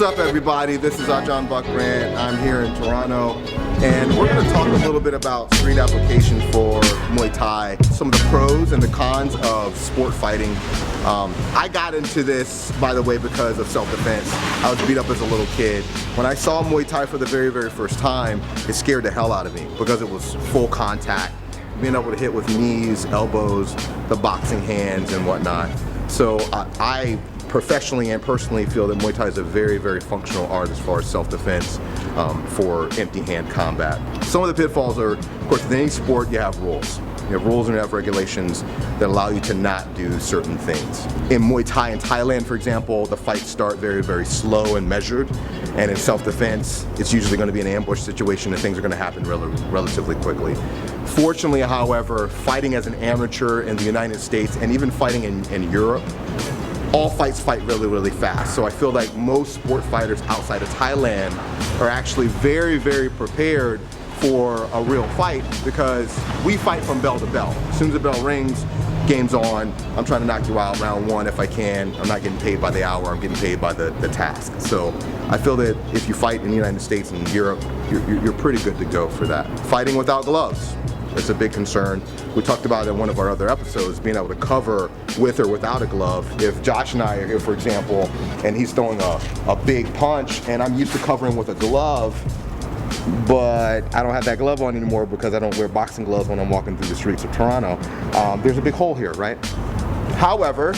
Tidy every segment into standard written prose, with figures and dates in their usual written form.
What's up, everybody? This is Ajarn Buck Grant. I'm here in Toronto, and we're going to talk a little bit about street application for Muay Thai, some of the pros and the cons of sport fighting. I got into this, by the way, because of self-defense. I was beat up as a little kid. When I saw Muay Thai for the very first time, it scared the hell out of me because it was full contact, being able to hit with knees, elbows, the boxing hands, and whatnot. So I professionally and personally feel that Muay Thai is a very functional art as far as self-defense for empty hand combat. Some of the pitfalls are, of course, in any sport you have rules. You have rules and you have regulations that allow you to not do certain things. In Muay Thai in Thailand, for example, the fights start very slow and measured, and in self-defense it's usually going to be an ambush situation and things are going to happen relatively quickly. Fortunately, however, fighting as an amateur in the United States and even fighting in Europe, all fights fight really fast. So I feel like most sport fighters outside of Thailand are actually very prepared for a real fight, because we fight from bell to bell. As soon as the bell rings, game's on. I'm trying to knock you out round one if I can. I'm not getting paid by the hour, I'm getting paid by the task. So I feel that if you fight in the United States and Europe, you're pretty good to go for that. Fighting without gloves, it's a big concern. We talked about it in one of our other episodes, being able to cover with or without a glove. If Josh and I are here, for example, and he's throwing a big punch and I'm used to covering with a glove, but I don't have that glove on anymore because I don't wear boxing gloves when I'm walking through the streets of Toronto, there's a big hole here, right? However,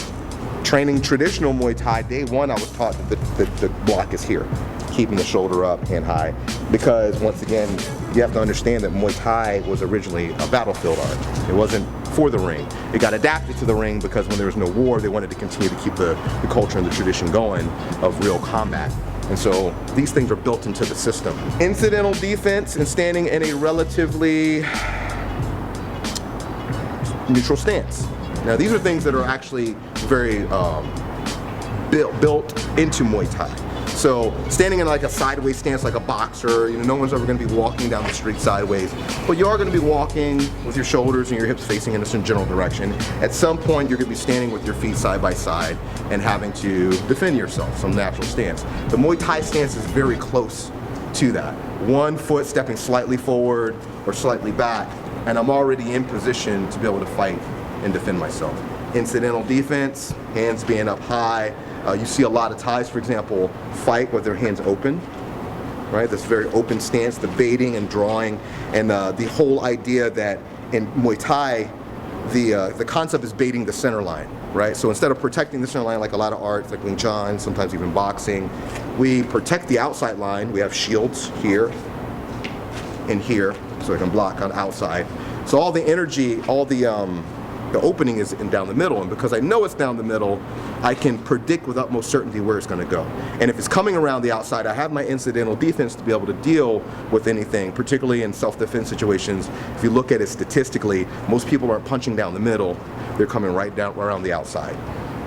training traditional Muay Thai, day one I was taught that the block is here, keeping the shoulder up and high, because once again, you have to understand that Muay Thai was originally a battlefield art. It wasn't for the ring. It got adapted to the ring because when there was no war, they wanted to continue to keep the culture and the tradition going of real combat. And so these things are built into the system. Incidental defense and standing in a relatively neutral stance. Now these are things that are actually very built into Muay Thai. So standing in like a sideways stance like a boxer, no one's ever going to be walking down the street sideways, but you are going to be walking with your shoulders and your hips facing in a general direction. At some point you're going to be standing with your feet side by side and having to defend yourself, some natural stance. The Muay Thai stance is very close to that. One foot stepping slightly forward or slightly back, and I'm already in position to be able to fight and defend myself. Incidental defense, hands being up high. You see a lot of Thais, for example, fight with their hands open, right? This very open stance, the baiting and drawing, and the whole idea that in Muay Thai, the concept is baiting the center line, right? So instead of protecting the center line like a lot of arts, like CLINCH, sometimes even boxing, we protect the outside line. We have shields here and here, so I can block on outside. So all the energy, all the opening is down the middle, and because I know it's down the middle, I can predict with utmost certainty where it's going to go. And if it's coming around the outside, I have my incidental defense to be able to deal with anything, particularly in self-defense situations. If you look at it statistically, most people aren't punching down the middle, they're coming right down around the outside.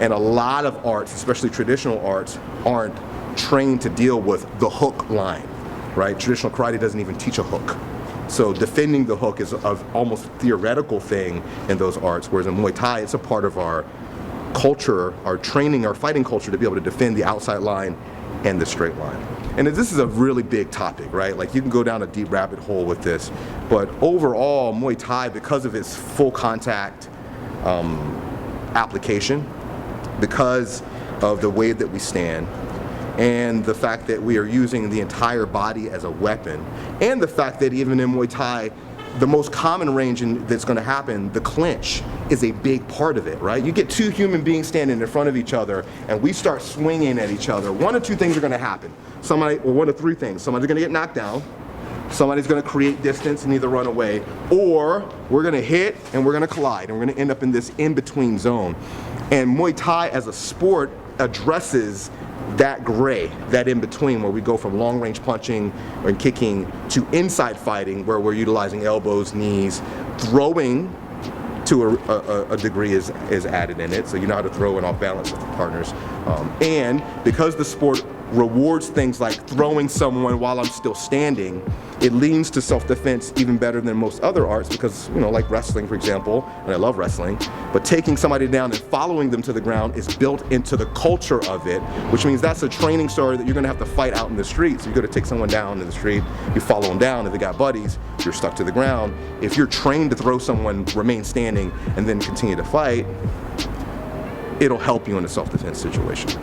And a lot of arts, especially traditional arts, aren't trained to deal with the hook line, right? Traditional karate doesn't even teach a hook. So defending the hook is an almost theoretical thing in those arts, whereas in Muay Thai, it's a part of our culture, our training, our fighting culture to be able to defend the outside line and the straight line. And this is a really big topic, right? Like you can go down a deep rabbit hole with this, but overall, Muay Thai, because of its full contact application, because of the way that we stand, and the fact that we are using the entire body as a weapon, and the fact that even in Muay Thai, the most common range that's going to happen, the clinch, is a big part of it, right? You get two human beings standing in front of each other and we start swinging at each other. One of two things are going to happen. One of three things. Somebody's going to get knocked down, somebody's going to create distance and either run away, or we're going to hit and we're going to collide and we're going to end up in this in-between zone. And Muay Thai as a sport addresses that gray, that in between, where we go from long range punching and kicking to inside fighting, where we're utilizing elbows, knees, throwing to a degree is added in it, so you know how to throw and off balance with the partners. And because the sport rewards things like throwing someone while I'm still standing, it leans to self-defense even better than most other arts because, you know, like wrestling, for example, and I love wrestling, but taking somebody down and following them to the ground is built into the culture of it, which means that's a training story that you're gonna have to fight out in the street. So you're gonna take someone down in the street, you follow them down, if they got buddies, you're stuck to the ground. If you're trained to throw someone, remain standing, and then continue to fight, it'll help you in a self-defense situation.